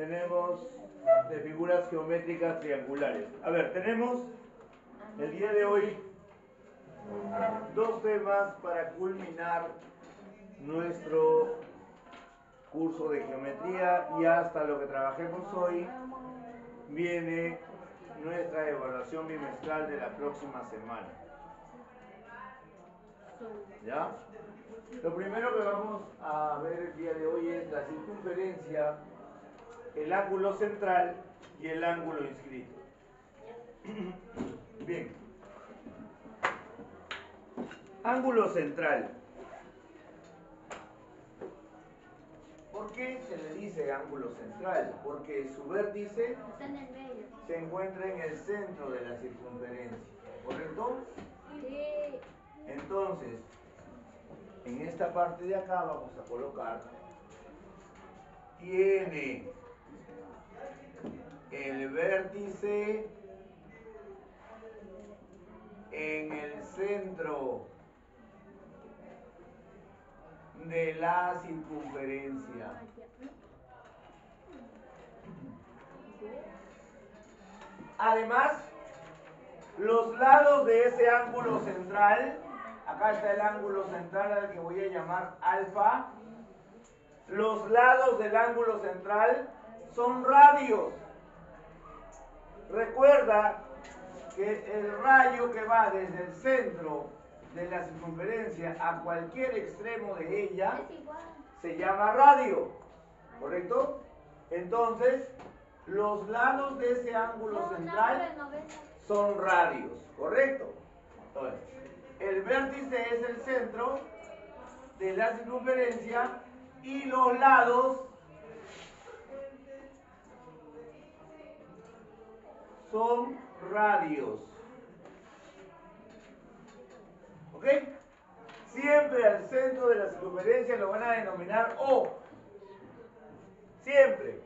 tenemos de figuras geométricas triangulares. A ver, tenemos el día de hoy dos temas para culminar nuestro curso de geometría, y hasta lo que trabajemos hoy viene nuestra evaluación bimestral de la próxima semana. ¿Ya? Lo primero que vamos a ver el día de hoy es la circunferencia, el ángulo central y el ángulo inscrito. Bien. Ángulo central. ¿Por qué se le dice ángulo central? Porque su vértice se encuentra en el centro de la circunferencia, ¿correcto? Sí. Entonces, en esta parte de acá vamos a colocar, tiene el vértice en el centro de la circunferencia. Además, los lados de ese ángulo central, acá está el ángulo central al que voy a llamar alfa, los lados del ángulo central son radios. Recuerda que el rayo que va desde el centro de la circunferencia a cualquier extremo de ella se llama radio, ¿correcto? Entonces, los lados de ese ángulo central son radios, ¿correcto? Entonces, el vértice es el centro de la circunferencia y los lados son radios. ¿Ok? Siempre al centro de la circunferencia lo van a denominar O. Siempre.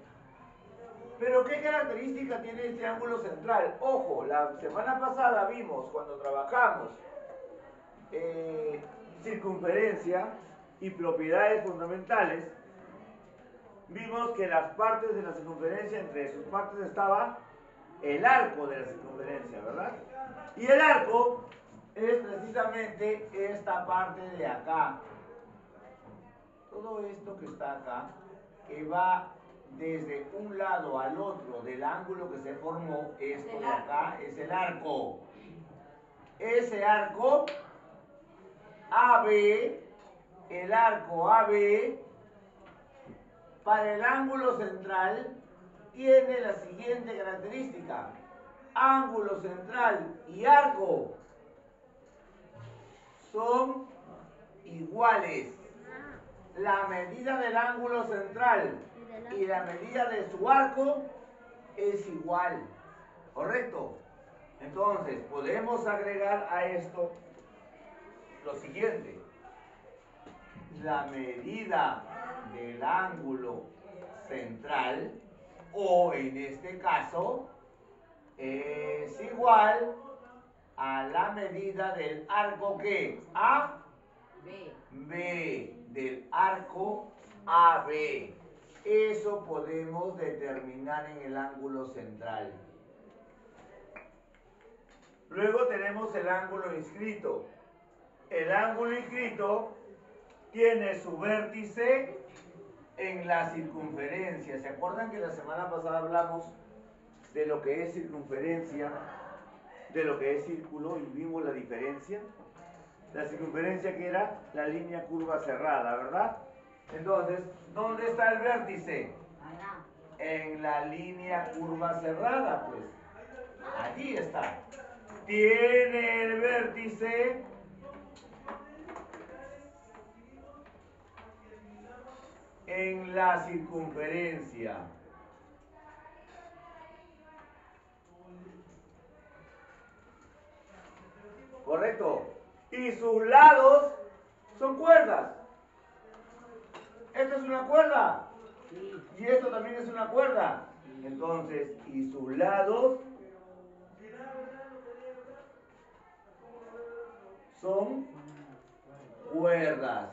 Pero ¿qué característica tiene este ángulo central? Ojo, la semana pasada vimos, cuando trabajamos circunferencia y propiedades fundamentales, vimos que las partes de la circunferencia, entre sus partes estaba el arco de la circunferencia, ¿verdad? Y el arco es precisamente esta parte de acá. Todo esto que está acá, que va desde un lado al otro del ángulo que se formó, esto de acá es el arco. Ese arco AB, el arco AB, para el ángulo central, tiene la siguiente característica. Ángulo central y arco son iguales. La medida del ángulo central y la medida de su arco es igual, ¿correcto? Entonces, podemos agregar a esto lo siguiente. La medida del ángulo central, o en este caso, es igual a la medida del arco que B, del arco AB. Eso podemos determinar en el ángulo central. Luego tenemos el ángulo inscrito. El ángulo inscrito tiene su vértice en la circunferencia. ¿Se acuerdan que la semana pasada hablamos de lo que es circunferencia, de lo que es círculo, y vimos la diferencia? La circunferencia, que era la línea curva cerrada, ¿verdad? Entonces, ¿dónde está el vértice? En la línea curva cerrada, pues. Allí está. Tiene el vértice en la circunferencia. ¿Correcto? Y sus lados son cuerdas. Esta es una cuerda. Y esto también es una cuerda. Entonces, y sus lados son cuerdas.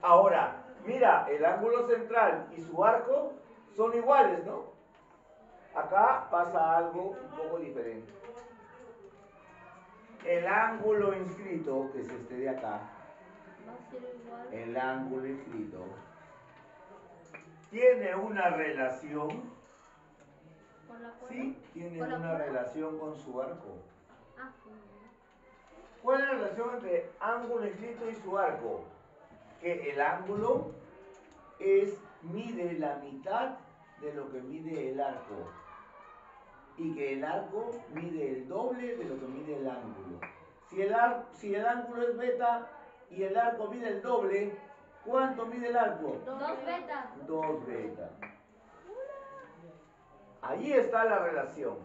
Ahora, mira, el ángulo central y su arco son iguales, ¿no? Acá pasa algo un poco diferente. El ángulo inscrito, que es este de acá, el ángulo inscrito, tiene una relación, sí, tiene una relación con su arco. ¿Cuál es la relación entre ángulo inscrito y su arco? Que el ángulo mide la mitad de lo que mide el arco. Y que el arco mide el doble de lo que mide el ángulo. Si el ángulo es beta y el arco mide el doble, ¿cuánto mide el arco? 2 betas. 2 betas. Ahí está la relación.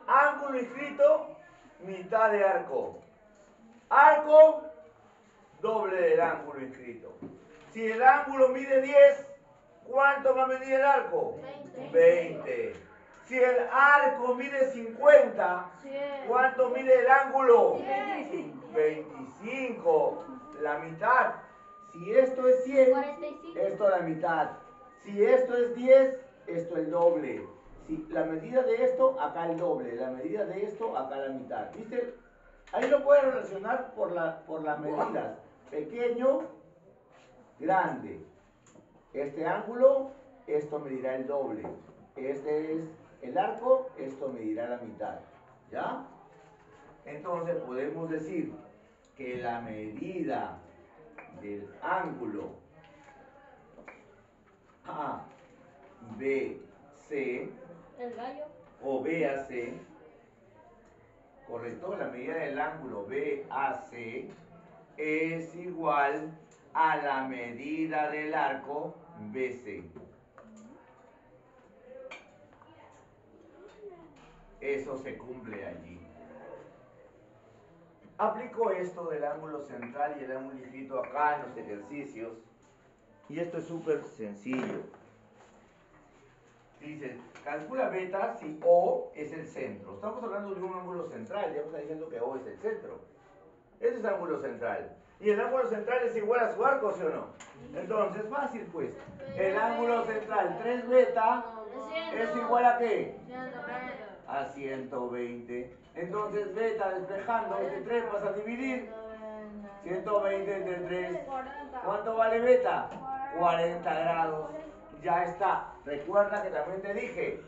Ángulo inscrito, mitad de arco. Arco, doble del ángulo inscrito. Si el ángulo mide 10, ¿cuánto va a medir el arco? 20. Si el arco mide 50, ¿cuánto mide el ángulo? 25. La mitad. Si esto es 100, 45. esto es la mitad. Si esto es 10, esto es el doble. Si la medida de esto, acá el doble. La medida de esto, acá la mitad. ¿Viste? Ahí lo puedes relacionar por las medidas. Pequeño, grande. Este ángulo, esto medirá el doble. Este es el arco, esto medirá la mitad. ¿Ya? Entonces podemos decir que la medida del ángulo ABC El gallo. o BAC, correcto, la medida del ángulo BAC es igual a la medida del arco BC. Eso se cumple allí. Aplico esto del ángulo central y el ángulo inscrito acá en los ejercicios. Y esto es súper sencillo. Dice, calcula beta si O es el centro. Estamos hablando de un ángulo central, ya me está diciendo que O es el centro. Ese es ángulo central. ¿Y el ángulo central es igual a su arco, sí o no? Entonces, fácil pues. El ángulo central 3 beta es igual a ¿qué? A 120. Entonces, beta despejando este 3 vas a dividir 120 entre 3. ¿Cuánto vale beta? 40 grados. Ya está. Recuerda que también te dije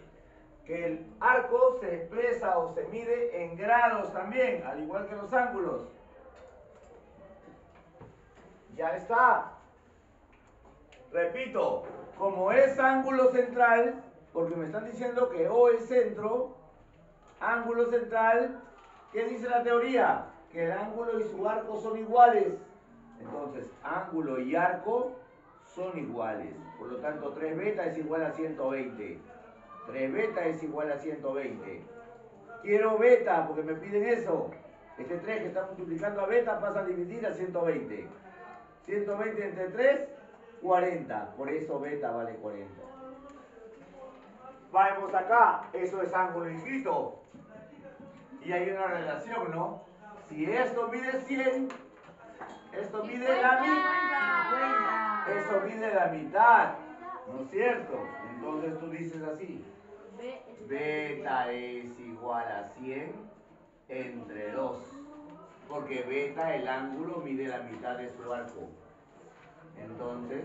que el arco se expresa o se mide en grados también, al igual que los ángulos. Ya está. Repito, como es ángulo central, porque me están diciendo que O es centro, ángulo central, ¿qué dice la teoría? Que el ángulo y su arco son iguales. Entonces, ángulo y arco son iguales. Por lo tanto, 3 beta es igual a 120. 3 beta es igual a 120. Quiero beta porque me piden eso. Este 3 que está multiplicando a beta pasa a dividir a 120. 120 entre 3, 40. Por eso beta vale 40. Vamos acá. Eso es ángulo inscrito. Y hay una relación, ¿no? Si esto mide 100, esto mide la mitad. Eso mide la mitad. ¿No es cierto? Entonces tú dices así. Beta es igual a 100 entre 2. Porque beta, el ángulo, mide la mitad de su arco. Entonces,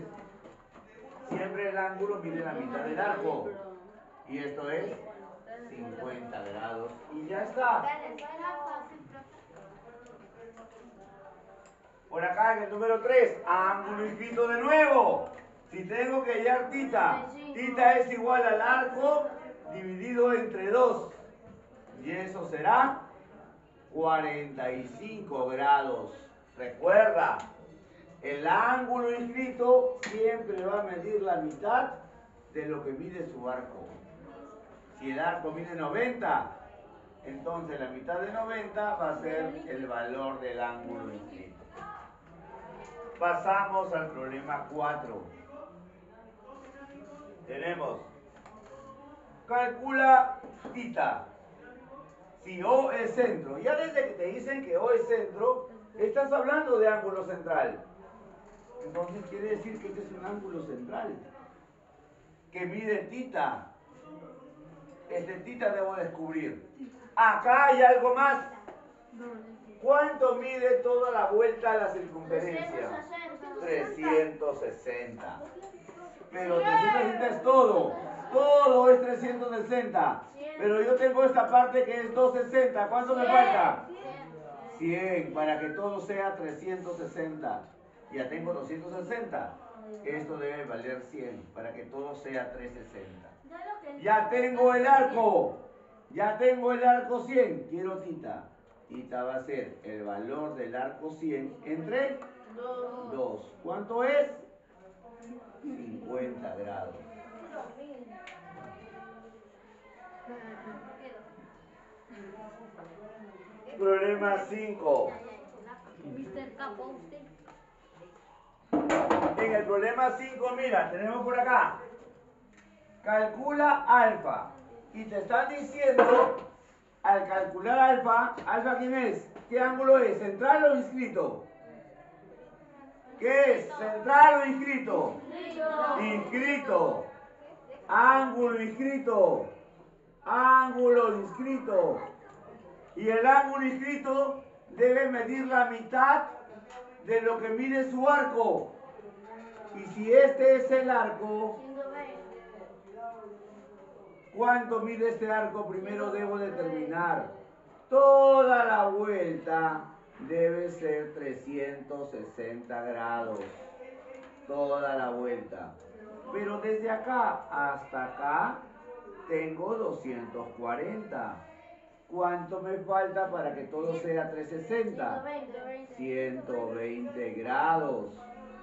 siempre el ángulo mide la mitad del arco. Y esto es 50 grados. Y ya está. Por acá en el número 3, ángulo inscrito de nuevo. Si tengo que hallar tita, tita es igual al arco dividido entre 2. Y eso será 45 grados. Recuerda, el ángulo inscrito siempre va a medir la mitad de lo que mide su arco. Si el arco mide 90, entonces la mitad de 90 va a ser el valor del ángulo inscrito. Pasamos al problema 4. Tenemos, calcula tita. Si O es centro, ya desde que te dicen que O es centro, estás hablando de ángulo central. Entonces quiere decir que este es un ángulo central. que mide tita. Este tita debo descubrir. Acá hay algo más. ¿Cuánto mide toda la vuelta a la circunferencia? 360. Pero 360 es todo. Todo es 360. Pero yo tengo esta parte que es 260. ¿Cuánto me falta? 100. Para que todo sea 360. Ya tengo 260. Esto debe valer 100. Para que todo sea 360. Ya tengo el arco. Ya tengo el arco 100. Quiero tita. Tita va a ser el valor del arco 100 entre 2. ¿Cuánto es? 50 grados. Problema 5. En el problema 5, mira, tenemos por acá. Calcula alfa. Y te están diciendo, al calcular alfa, ¿alfa quién es? ¿Qué ángulo es? ¿Central o inscrito? ¿Qué es? ¿Central o inscrito? Inscrito. Ángulo inscrito. Ángulo inscrito. Y el ángulo inscrito debe medir la mitad de lo que mide su arco. Y si este es el arco, ¿cuánto mide este arco? Primero debo determinar. Toda la vuelta debe ser 360 grados. Toda la vuelta. Pero desde acá hasta acá tengo 240. ¿Cuánto me falta para que todo sea 360? 120 grados.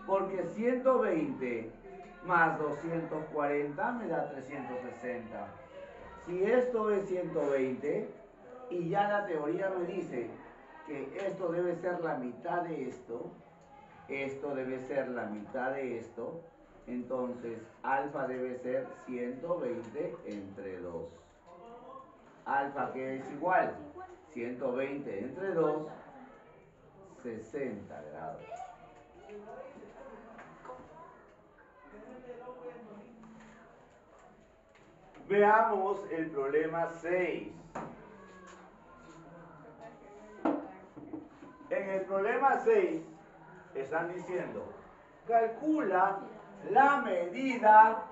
Porque 120 más 240 me da 360. Si esto es 120 y ya la teoría me dice que esto debe ser la mitad de esto, esto debe ser la mitad de esto, entonces alfa debe ser 120 entre 2. Alfa que es igual, 120 entre 2, 60 grados. Veamos el problema 6. En el problema 6 están diciendo, calcula la medida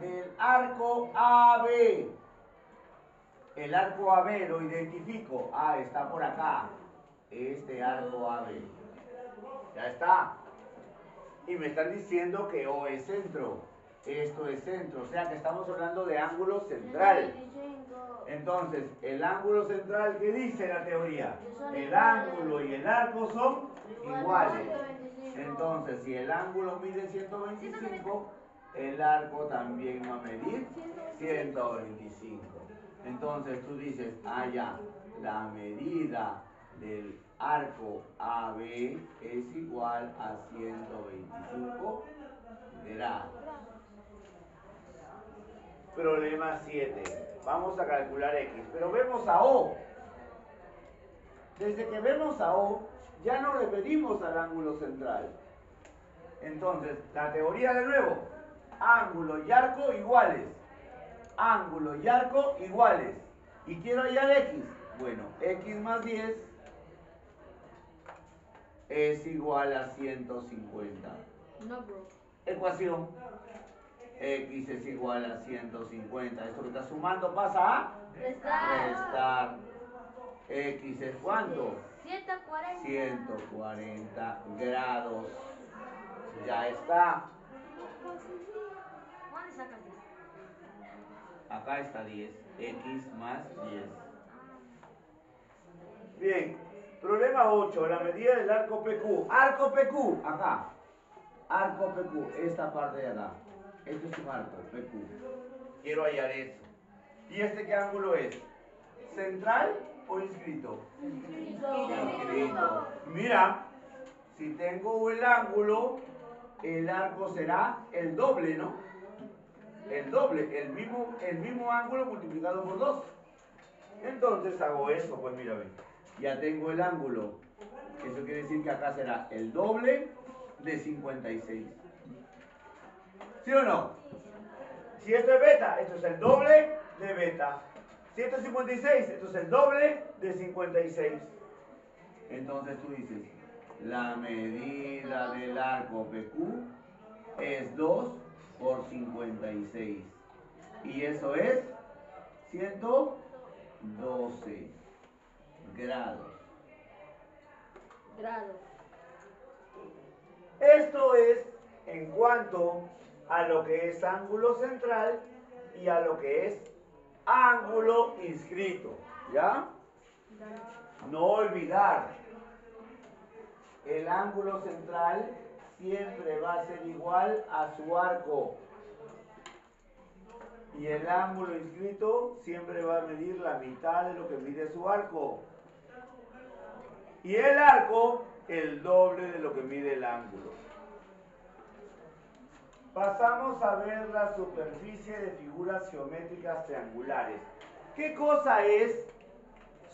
del arco AB. El arco AB lo identifico. Ah, está por acá. Este arco AB. Ya está. Y me están diciendo que O es centro. Esto es centro. O sea que estamos hablando de ángulo central. Entonces, el ángulo central, ¿qué dice la teoría? El ángulo y el arco son iguales. Entonces, si el ángulo mide 125, el arco también va a medir 125. Entonces tú dices, ah ya, la medida del arco AB es igual a 125 grados. Problema 7. Vamos a calcular X, pero vemos a O. Desde que vemos a O, ya no le pedimos al ángulo central. Entonces, la teoría de nuevo, ángulo y arco iguales. Ángulo y arco iguales. Y quiero hallar X. Bueno, X más 10 es igual a 150. No, bro. Ecuación. X es igual a 150. Esto que está sumando pasa a restar. X es ¿cuánto? 140. 140 grados. Ya está. ¿Dónde sacas 10? Acá está 10. X más 10. Bien. Problema 8. La medida del arco PQ. Arco PQ. Acá. Arco PQ. Esta parte de acá. Este es un arco PQ. Quiero hallar eso. ¿Y este qué ángulo es? ¿Central o inscrito? Inscrito. Mira, si tengo el ángulo, el arco será el doble, ¿no? El doble, el mismo ángulo multiplicado por 2. Entonces hago eso, pues mira, ya tengo el ángulo. Eso quiere decir que acá será el doble de 56. ¿Sí o no? Si esto es beta, esto es el doble de beta. 156, esto es el doble de 56. Entonces tú dices, la medida del arco PQ es 2 por 56. Y eso es 112 grados. Esto es en cuanto a lo que es ángulo central y a lo que es ángulo inscrito. ¿Ya? No olvidar, el ángulo central siempre va a ser igual a su arco. Y el ángulo inscrito siempre va a medir la mitad de lo que mide su arco. Y el arco, el doble de lo que mide el ángulo. Pasamos a ver la superficie de figuras geométricas triangulares. ¿Qué cosa es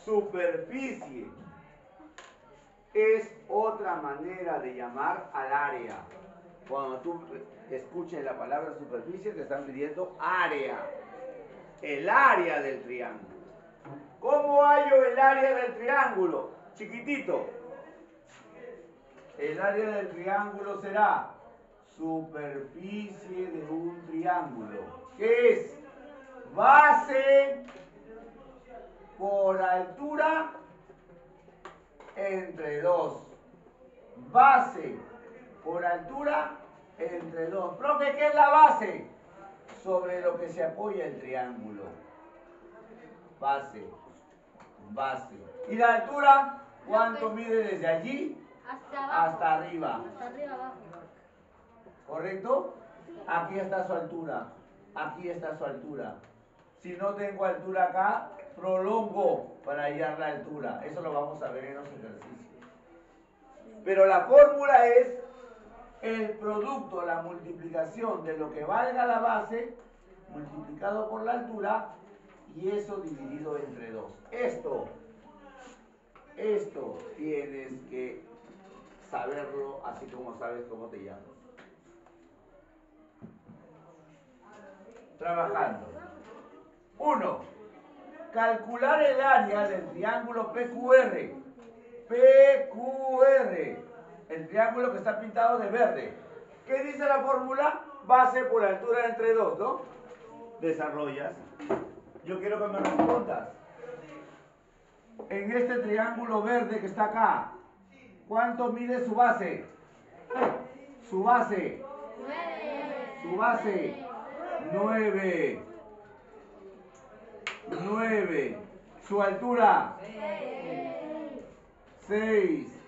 superficie? Es otra manera de llamar al área. Cuando tú escuches la palabra superficie, te están pidiendo área. El área del triángulo. ¿Cómo hallo el área del triángulo? Chiquitito. El área del triángulo será superficie de un triángulo, que es base por altura entre 2. Base por altura entre 2. Profe, ¿qué es la base? Sobre lo que se apoya el triángulo. Base. Base. ¿Y la altura? ¿Cuánto mide desde allí hasta arriba? Hasta arriba abajo. ¿Correcto? Aquí está su altura. Aquí está su altura. Si no tengo altura acá, prolongo para hallar la altura. Eso lo vamos a ver en los ejercicios. Pero la fórmula es el producto, la multiplicación de lo que valga la base multiplicado por la altura y eso dividido entre 2. Esto tienes que saberlo así como sabes cómo te llamas. Trabajando. 1. Calcular el área del triángulo PQR. PQR. El triángulo que está pintado de verde. ¿Qué dice la fórmula? Base por altura entre 2, ¿no? Desarrollas. Yo quiero que me respondas. En este triángulo verde que está acá, ¿cuánto mide su base? Su base. 9. Su base. 9. 9. Su altura. 6.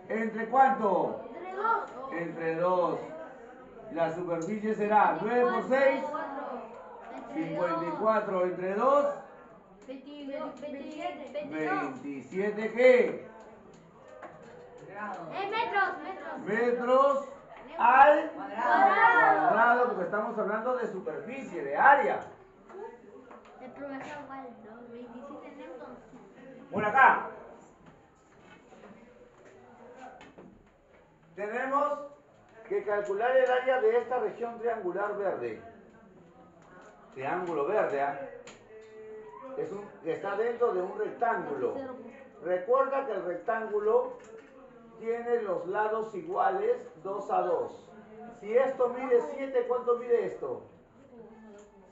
¿Entre cuánto? Entre 2. La superficie será 9 por 6. 54 entre 2. 27 ¿qué? Metros al cuadrado, porque estamos hablando de superficie, de área. El profesor igual, ¿no? 27 newtons. Por acá. Tenemos que calcular el área de esta región triangular verde. Triángulo verde, ¿eh? Está dentro de un rectángulo. Recuerda que el rectángulo tiene los lados iguales 2 a 2. Si esto mide 7, ¿cuánto mide esto?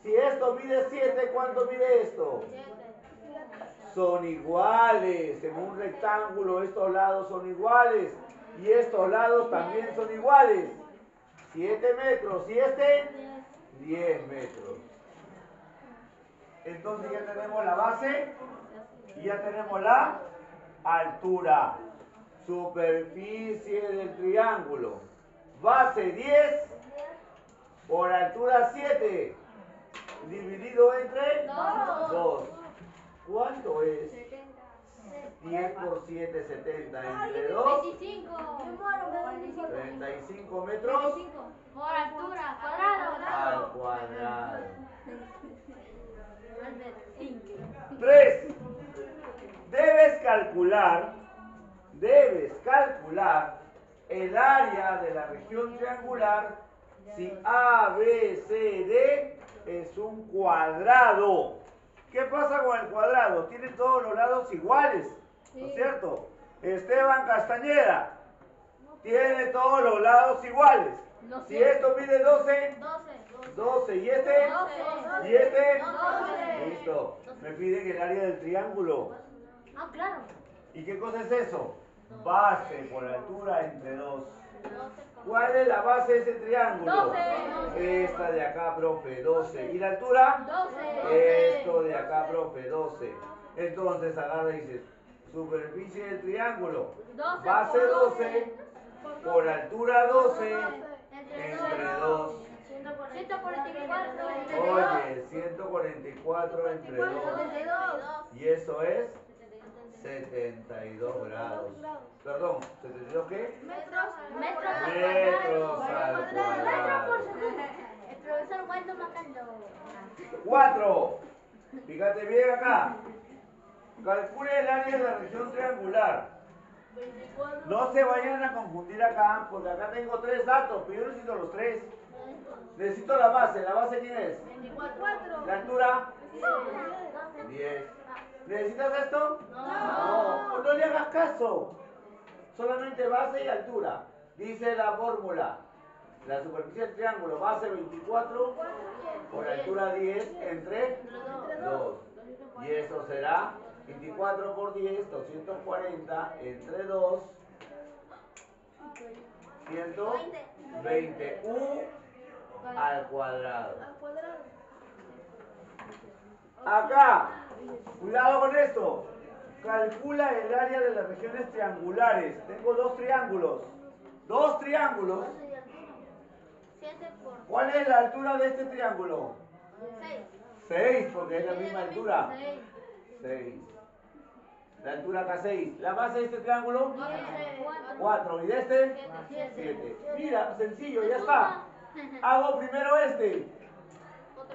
Si esto mide 7, ¿cuánto mide esto? Son iguales. En un rectángulo estos lados son iguales. Y estos lados también son iguales. 7 metros. ¿Y este? 10 metros. Entonces ya tenemos la base y ya tenemos la altura. Superficie del triángulo. Base 10 por altura 7. Dividido entre 2. ¿Cuánto es? 10 por 7, 70. Entre 2. 25. 35 metros. Por altura, cuadrado. Al cuadrado. 3. Debes calcular el área de la región triangular si A, B, C, D es un cuadrado. ¿Qué pasa con el cuadrado? Tiene todos los lados iguales, ¿no es cierto? Esteban Castañeda tiene todos los lados iguales. Si esto mide 12, 12. ¿Y este? 12. ¿Y este? 12. Listo. Me piden el área del triángulo. Ah, claro. ¿Y qué cosa es eso? Base por altura entre 2. ¿Cuál es la base de ese triángulo? 12. Esta de acá, profe, 12. ¿Y la altura? 12. Esto de acá, profe, 12. Entonces agarra y dices, superficie del triángulo. 12 Base por 12 por altura 12 entre 2. 144 entre 2. Oye, 144 entre 2. Y eso es 72 grados. Perdón, ¿72 qué? Metros Metros al cuadrado. El profesor Waldo Macando. 4. Fíjate bien acá. Calcule el área de la región triangular. No se vayan a confundir acá, porque acá tengo 3 datos, pero yo necesito los 3. Necesito la base. ¿La base quién es? 24. ¿La altura? 10. ¿Necesitas esto? No. No le hagas caso. Solamente base y altura. Dice la fórmula. La superficie del triángulo, base 24 por altura 10 entre 2. Y eso será 24 por 10, 240 entre 2, 120 U al cuadrado. Acá, cuidado con esto. Calcula el área de las regiones triangulares. Tengo 2 triángulos. 2 triángulos. 7 por ¿Cuál es la altura de este triángulo? 6. 6, porque es la misma altura. 6. 6. La altura acá 6. ¿La base de este triángulo? 4. ¿Y de este? 7. Mira, sencillo, ya está. Hago primero este.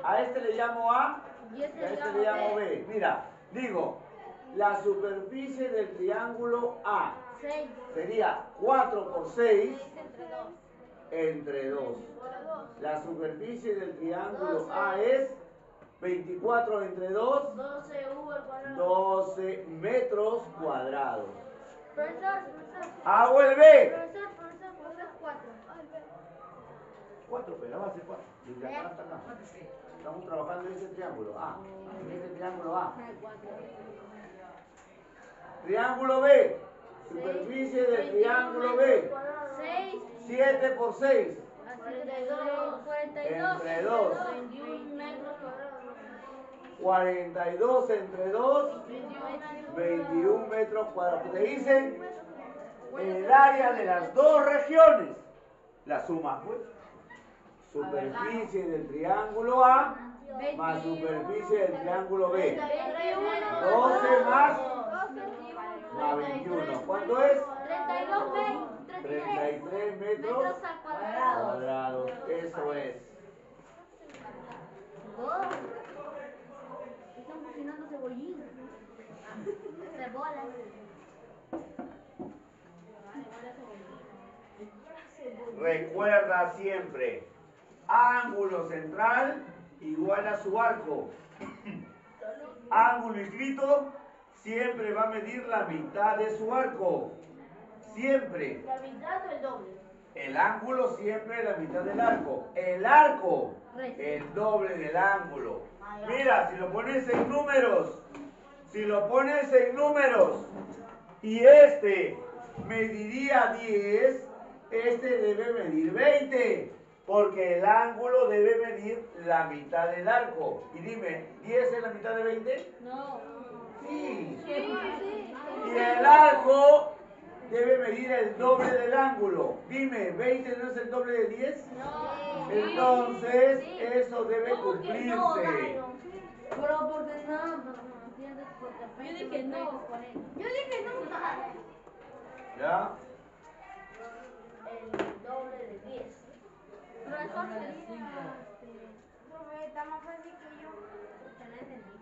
A este le llamo A y a este le llamo B. Mira, digo, la superficie del triángulo A 6. sería 4 por 6 entre 2. La superficie del triángulo A es 24 entre 2, 12 U al cuadrado. 12 metros cuadrados. Profesor. Hago el B. Profesor, 4. 4, pero la base 4. Desde acá hasta acá. Estamos trabajando en ese triángulo A. En ese triángulo A. Triángulo B. Superficie del triángulo B. 6. 7 por 6. 42. Entre 2. 21 metros cuadrados. 42 entre 2. 21 metros cuadrados. Te dicen el área de las 2 regiones. La suma, pues. Superficie del triángulo A más superficie del triángulo B. 12 más 21. ¿Cuánto es? 33 metros cuadrados. Eso es. Están cocinando cebollín. Cebola. Recuerda siempre, ángulo central igual a su arco. Ángulo inscrito siempre va a medir la mitad de su arco. Siempre. ¿La mitad o el doble? El ángulo siempre es la mitad del arco. El arco, el doble del ángulo. Mira, si lo pones en números, y este mediría 10, este debe medir 20, porque el ángulo debe medir la mitad del arco. Y dime, ¿10 es la mitad de 20? No. Sí. Sí. Y el arco debe medir el doble del ángulo. Dime, ¿20 no es el doble de 10? No. Entonces, eso debe cumplirse. Pero porque no. Yo dije no. ¿Ya? El doble de 10. Profesor, sería. Está más fácil que yo. No entendí.